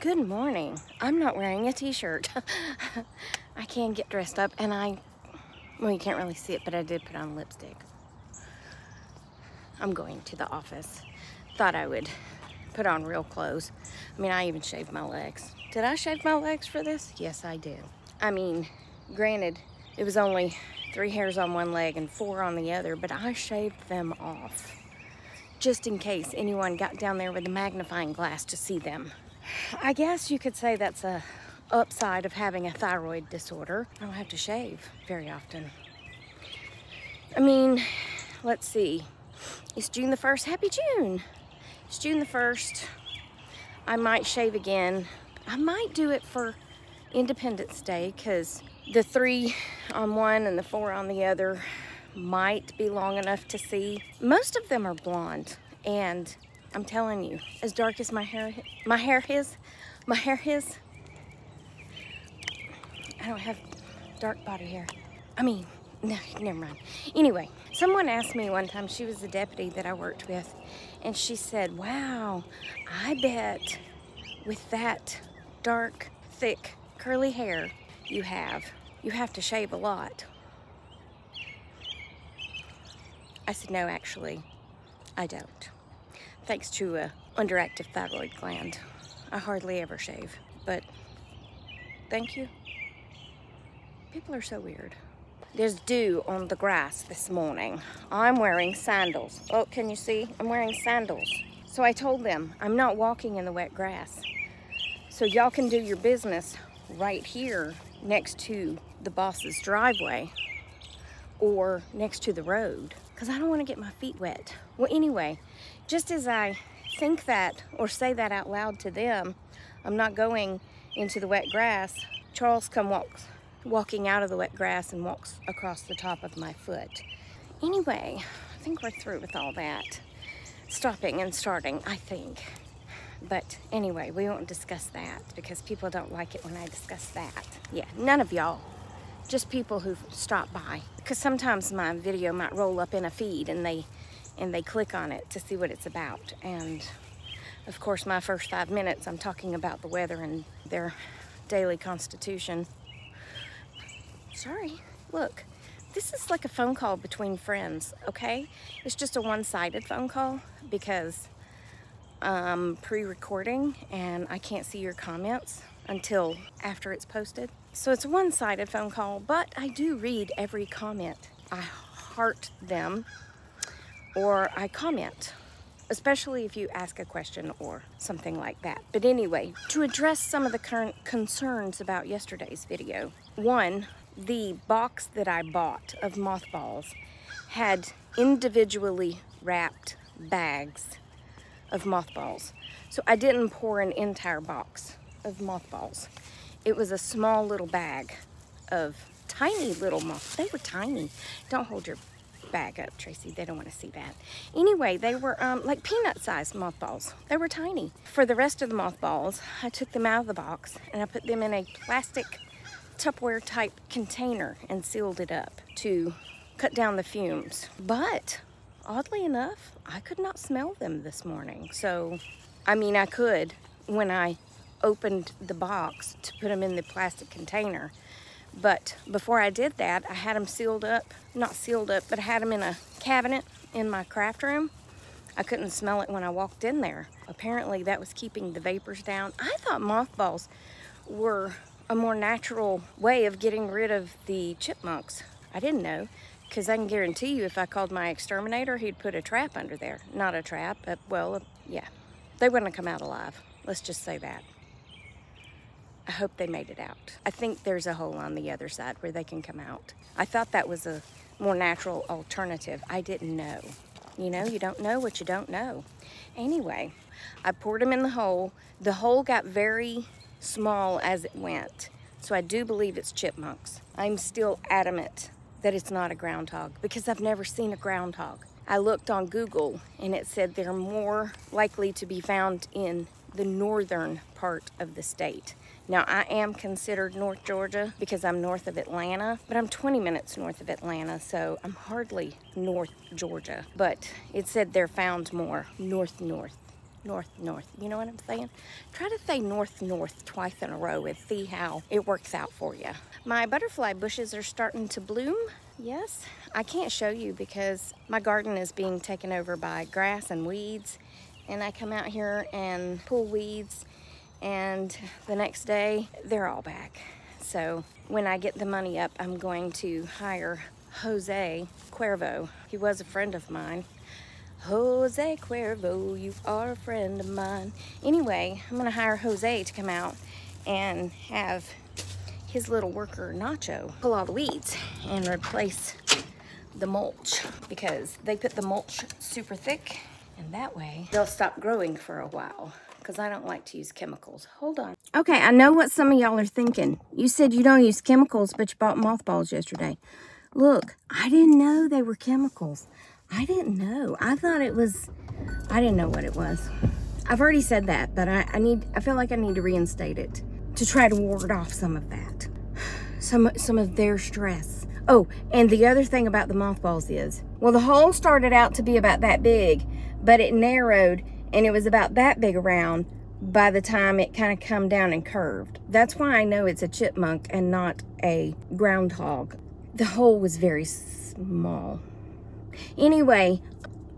Good morning. I'm not wearing a t-shirt. I can get dressed up and well, you can't really see it, but I did put on lipstick. I'm going to the office. Thought I would put on real clothes. I mean, I even shaved my legs. Did I shave my legs for this? Yes, I did. I mean, granted, it was only 3 hairs on one leg and 4 on the other, but I shaved them off just in case anyone got down there with a magnifying glass to see them. I guess you could say that's a upside of having a thyroid disorder. I don't have to shave very often. I mean, let's see. It's June the 1st. Happy June. It's June the 1st. I might shave again. I might do it for Independence Day because the 3 on one and the 4 on the other might be long enough to see. Most of them are blonde, and I'm telling you, as dark as my hair is, I don't have dark body hair. I mean, no, never mind. Anyway, someone asked me one time, she was the deputy that I worked with, and she said, wow, I bet with that dark, thick, curly hair you have to shave a lot. I said, no, actually, I don't. Thanks to a underactive thyroid gland, I hardly ever shave, but thank you. People are so weird. There's dew on the grass this morning. I'm wearing sandals. Oh, can you see? I'm wearing sandals. So I told them I'm not walking in the wet grass. So y'all can do your business right here next to the boss's driveway or next to the road, because I don't want to get my feet wet. Well, anyway, just as I think that or say that out loud to them, I'm not going into the wet grass, Charles walking out of the wet grass and walks across the top of my foot. Anyway, I think we're through with all that. Stopping and starting, I think. But anyway, we won't discuss that because people don't like it when I discuss that. Yeah, none of y'all. Just people who stop by. Because sometimes my video might roll up in a feed and they click on it to see what it's about. And of course, my first 5 minutes, I'm talking about the weather and their daily constitution. Sorry, look, this is like a phone call between friends, okay? It's just a one-sided phone call because I'm pre-recording and I can't see your comments until after it's posted. So it's a one-sided phone call, but I do read every comment. I heart them or I comment, especially if you ask a question or something like that. But anyway, to address some of the current concerns about yesterday's video. One, the box that I bought of mothballs had individually wrapped bags of mothballs. So I didn't pour an entire box of mothballs. It was a small little bag of tiny little mothballs. They were tiny. Don't hold your bag up, Tracy. They don't want to see that. Anyway, they were like peanut-sized mothballs. They were tiny. For the rest of the mothballs, I took them out of the box and I put them in a plastic Tupperware type container and sealed it up to cut down the fumes. But oddly enough, I could not smell them this morning. So, I mean, I could when I opened the box to put them in the plastic container. But before I did that, I had them sealed up, not sealed up, but I had them in a cabinet in my craft room. I couldn't smell it when I walked in there. Apparently that was keeping the vapors down. I thought mothballs were a more natural way of getting rid of the chipmunks. I didn't know, because I can guarantee you if I called my exterminator, he'd put a trap under there. Not a trap, but well, yeah. They wouldn't have come out alive. Let's just say that. I hope they made it out. I think there's a hole on the other side where they can come out. I thought that was a more natural alternative. I didn't know. You know, you don't know what you don't know. Anyway, I poured them in the hole. The hole got very small as it went. So I do believe it's chipmunks. I'm still adamant that it's not a groundhog because I've never seen a groundhog. I looked on Google and it said they're more likely to be found in the northern part of the state. Now, I am considered North Georgia because I'm north of Atlanta, but I'm 20 minutes north of Atlanta, so I'm hardly North Georgia. But it said they're found more north. north, north. You know what I'm saying? Try to say north, north twice in a row and see how it works out for you. My butterfly bushes are starting to bloom. Yes, I can't show you because my garden is being taken over by grass and weeds. And I come out here and pull weeds, and the next day they're all back. So when I get the money up, I'm going to hire Jose Cuervo. He was a friend of mine. Jose Cuervo, you are a friend of mine. Anyway, I'm gonna hire Jose to come out and have his little worker Nacho pull all the weeds and replace the mulch, because they put the mulch super thick, and that way they'll stop growing for a while, because I don't like to use chemicals. Hold on. Okay, I know what some of y'all are thinking. You said you don't use chemicals, but you bought mothballs yesterday. Look, I didn't know they were chemicals. I didn't know. I thought it was, I didn't know what it was. I've already said that, but I feel like I need to reinstate it to try to ward off some of that. Some of their stress. Oh, and the other thing about the mothballs is, well, the hole started out to be about that big, but it narrowed and it was about that big around by the time it kind of come down and curved. That's why I know it's a chipmunk and not a groundhog. The hole was very small. Anyway,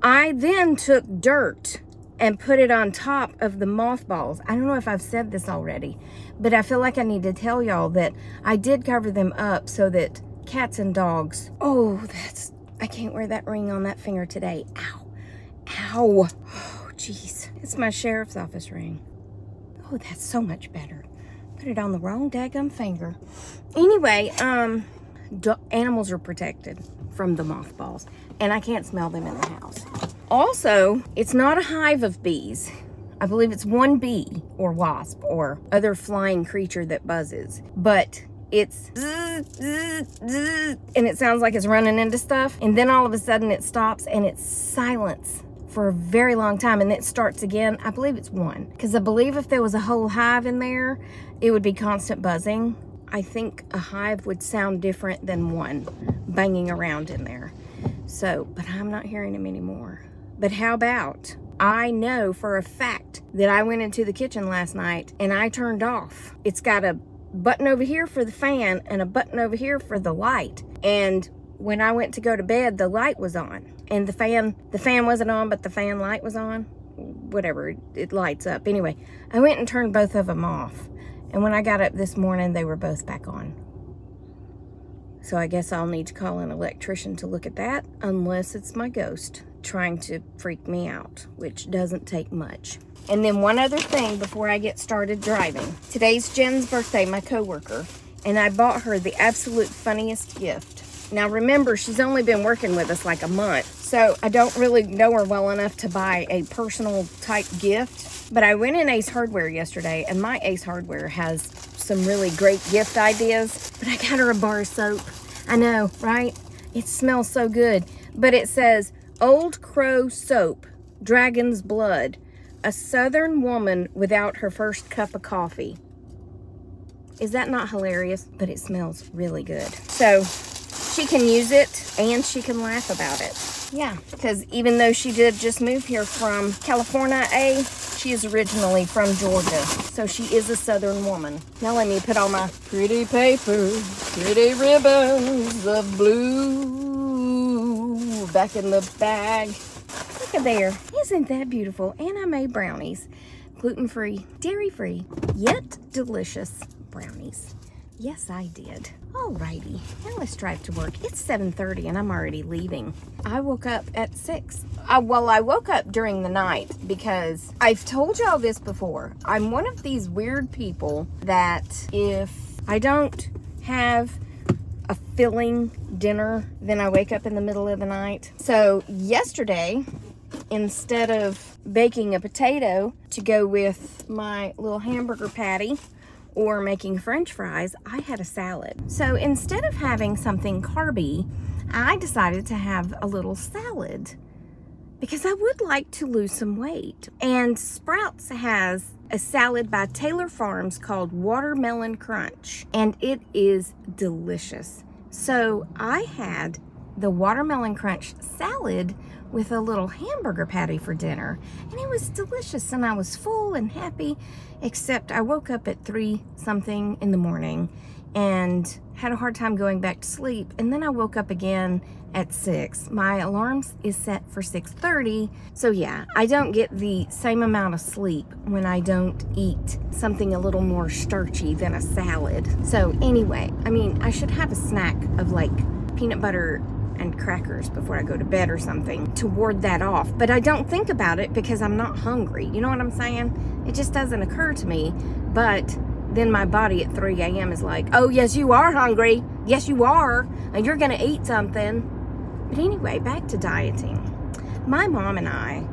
I then took dirt and put it on top of the mothballs. I don't know if I've said this already, but I feel like I need to tell y'all that I did cover them up so that cats and dogs, oh, I can't wear that ring on that finger today. Ow, ow, oh, jeez. It's my sheriff's office ring. Oh, that's so much better. Put it on the wrong daggum finger. Anyway, animals are protected from the mothballs, and I can't smell them in the house. Also, it's not a hive of bees. I believe it's one bee or wasp or other flying creature that buzzes, but it's and it sounds like it's running into stuff, and then all of a sudden it stops and it's silence for a very long time, and it starts again. I believe it's one, because I believe if there was a whole hive in there, it would be constant buzzing. I think a hive would sound different than one banging around in there. So, but I'm not hearing them anymore. But how about, I know for a fact that I went into the kitchen last night and I turned off. It's got a button over here for the fan and a button over here for the light. And when I went to go to bed, the light was on. And the fan wasn't on, but the fan light was on. Whatever, it lights up. Anyway, I went and turned both of them off. And when I got up this morning, they were both back on. So I guess I'll need to call an electrician to look at that, unless it's my ghost trying to freak me out, which doesn't take much. And then one other thing before I get started driving. Today's Jen's birthday, my coworker, and I bought her the absolute funniest gift. Now remember, she's only been working with us like a month, so I don't really know her well enough to buy a personal type gift. But I went in Ace Hardware yesterday, and my Ace Hardware has some really great gift ideas. But I got her a bar of soap. I know, right? It smells so good. But it says, Old Crow Soap, Dragon's Blood, a Southern woman without her first cup of coffee. Is that not hilarious? But it smells really good. So she can use it and she can laugh about it. Yeah, because even though she did just move here from California, she is originally from Georgia. So she is a Southern woman. Now let me put all my pretty paper, pretty ribbons of blue back in the bag. Look at there. Isn't that beautiful? And I made brownies. Gluten-free, dairy-free, yet delicious brownies. Yes, I did. Alrighty, now let's drive to work. It's 7:30 and I'm already leaving. I woke up at 6. Well, I woke up during the night because I've told y'all this before. I'm one of these weird people that if I don't have a filling dinner, then I wake up in the middle of the night. So yesterday, instead of baking a potato to go with my little hamburger patty, or making French fries, I had a salad. So instead of having something carby, I decided to have a little salad because I would like to lose some weight. And Sprouts has a salad by Taylor Farms called Watermelon Crunch, and it is delicious. So I had the watermelon crunch salad with a little hamburger patty for dinner. And it was delicious and I was full and happy, except I woke up at 3 something in the morning and had a hard time going back to sleep. And then I woke up again at 6. My alarm is set for 6:30. So yeah, I don't get the same amount of sleep when I don't eat something a little more starchy than a salad. So anyway, I mean, I should have a snack of like peanut butter and crackers before I go to bed or something to ward that off. But I don't think about it because I'm not hungry. You know what I'm saying? It just doesn't occur to me. But then my body at 3 a.m. is like, oh, yes, you are hungry. Yes, you are. And you're going to eat something. But anyway, back to dieting. My mom and I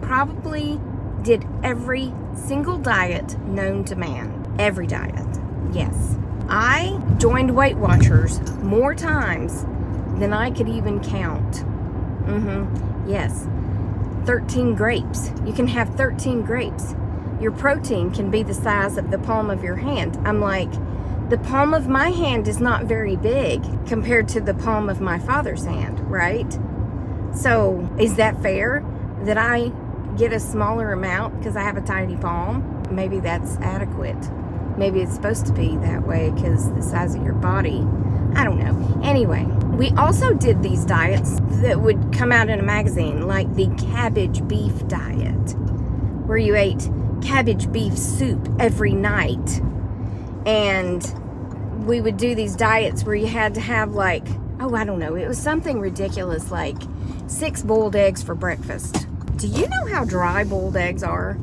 probably did every single diet known to man. Every diet. Yes. I joined Weight Watchers more times than I could even count. Yes. 13 grapes. You can have 13 grapes. Your protein can be the size of the palm of your hand. I'm like, the palm of my hand is not very big compared to the palm of my father's hand, right? So is that fair that I get a smaller amount because I have a tiny palm? Maybe that's adequate. Maybe it's supposed to be that way because the size of your body. I don't know. Anyway, we also did these diets that would come out in a magazine, like the cabbage beef diet, where you ate cabbage beef soup every night. And we would do these diets where you had to have like, oh, I don't know, it was something ridiculous, like 6 boiled eggs for breakfast. Do you know how dry boiled eggs are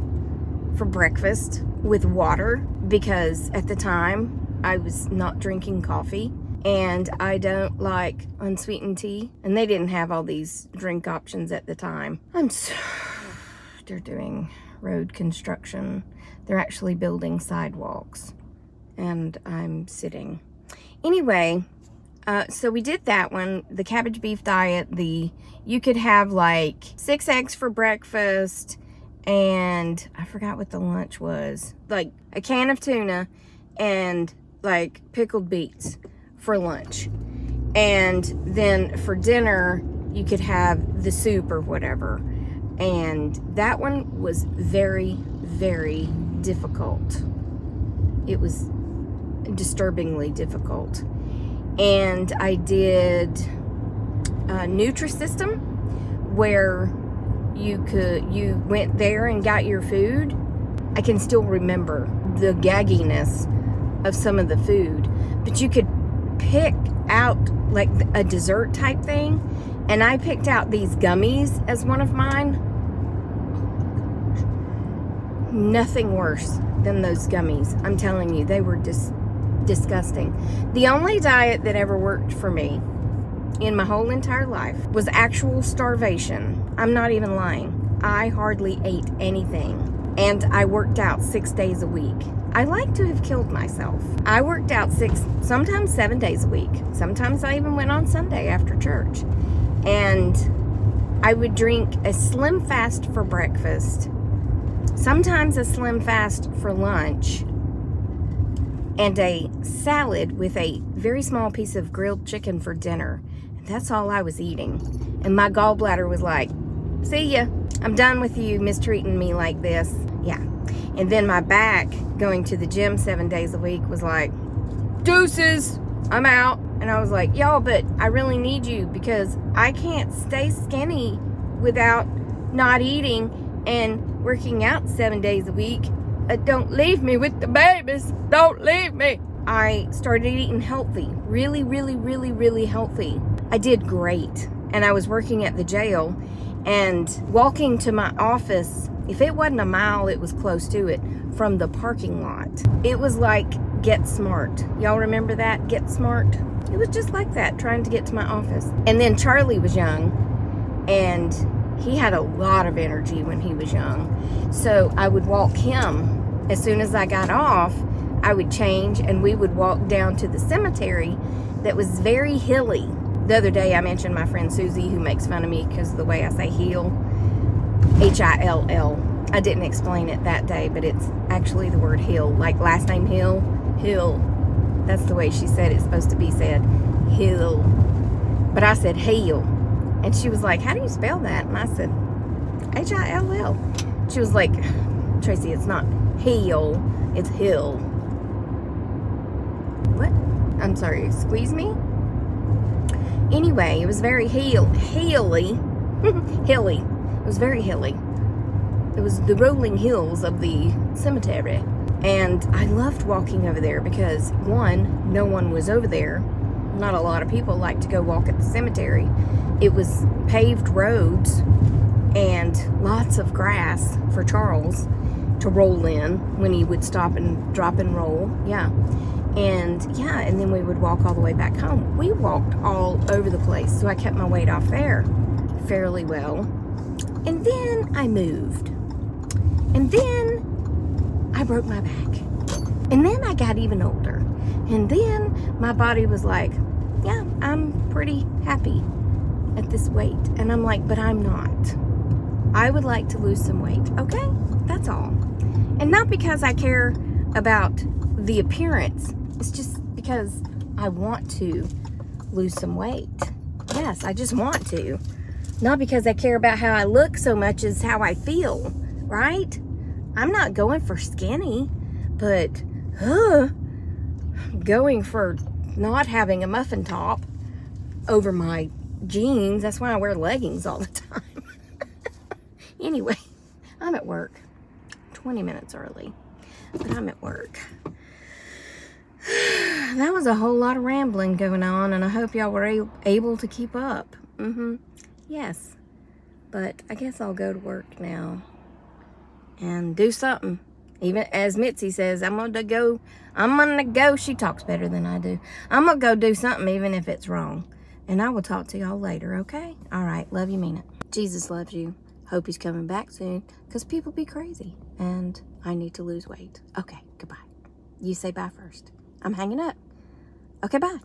for breakfast with water? Because at the time I was not drinking coffee and I don't like unsweetened tea, and they didn't have all these drink options at the time. They're doing road construction. They're actually building sidewalks and I'm sitting. Anyway, so we did that one, the cabbage beef diet. You could have like 6 eggs for breakfast, and I forgot what the lunch was, like a can of tuna and like pickled beets for lunch. And then for dinner, you could have the soup or whatever. And that one was very, very difficult. It was disturbingly difficult. And I did a Nutrisystem where you went there and got your food. I can still remember the gagginess of some of the food, but you could pick out like a dessert type thing, and I picked out these gummies as one of mine. Nothing worse than those gummies. I'm telling you, they were disgusting. The only diet that ever worked for me in my whole entire life was actual starvation. I'm not even lying. I hardly ate anything, and I worked out 6 days a week. I like to have killed myself. I worked out 6, sometimes 7 days a week. Sometimes I even went on Sunday after church. And I would drink a Slim Fast for breakfast, sometimes a Slim Fast for lunch, and a salad with a very small piece of grilled chicken for dinner. And that's all I was eating. And my gallbladder was like, see ya. I'm done with you mistreating me like this. Yeah. And then my back, going to the gym 7 days a week, was like, deuces, I'm out. And I was like, y'all, but I really need you because I can't stay skinny without not eating and working out 7 days a week. Don't leave me with the babies. Don't leave me. I started eating healthy, really, really, really, really healthy. I did great. And I was working at the jail, and walking to my office, if it wasn't a mile, it was close to it, from the parking lot. It was like Get Smart. Y'all remember that? Get Smart? It was just like that, trying to get to my office. And then Charlie was young, and he had a lot of energy when he was young. So I would walk him. As soon as I got off, I would change, and we would walk down to the cemetery that was very hilly. The other day I mentioned my friend Susie, who makes fun of me because of the way I say hill. H-I-L-L. I didn't explain it that day, but it's actually the word hill. Like last name Hill, Hill. That's the way she said it's supposed to be said. Hill. But I said Hill. And she was like, how do you spell that? And I said, H-I-L-L. She was like, Tracy, it's not Hill, it's Hill. What? I'm sorry, squeeze me? Anyway, it was very hilly. Hilly. It was very hilly. It was the rolling hills of the cemetery. And I loved walking over there because, one, no one was over there. Not a lot of people like to go walk at the cemetery. It was paved roads and lots of grass for Charles to roll in when he would stop and drop and roll. Yeah. And yeah, and then we would walk all the way back home. We walked all over the place, so I kept my weight off there fairly well. And then I moved. And then I broke my back. And then I got even older. And then my body was like, yeah, I'm pretty happy at this weight. And I'm like, but I'm not. I would like to lose some weight, okay? That's all. And not because I care about the appearance. It's just because I want to lose some weight. Yes, I just want to. Not because I care about how I look so much as how I feel, right? I'm not going for skinny, but going for not having a muffin top over my jeans. That's why I wear leggings all the time. Anyway, I'm at work. 20 minutes early, but I'm at work. That was a whole lot of rambling going on, and I hope y'all were able to keep up. Yes, but I guess I'll go to work now and do something. Even as Mitzi says, I'm gonna go. She talks better than I do. I'm gonna go do something even if it's wrong. And I will talk to y'all later, okay? All right, love you, mean it. Jesus loves you. Hope he's coming back soon, because people be crazy, and I need to lose weight. Okay, goodbye. You say bye first. I'm hanging up. Okay, bye.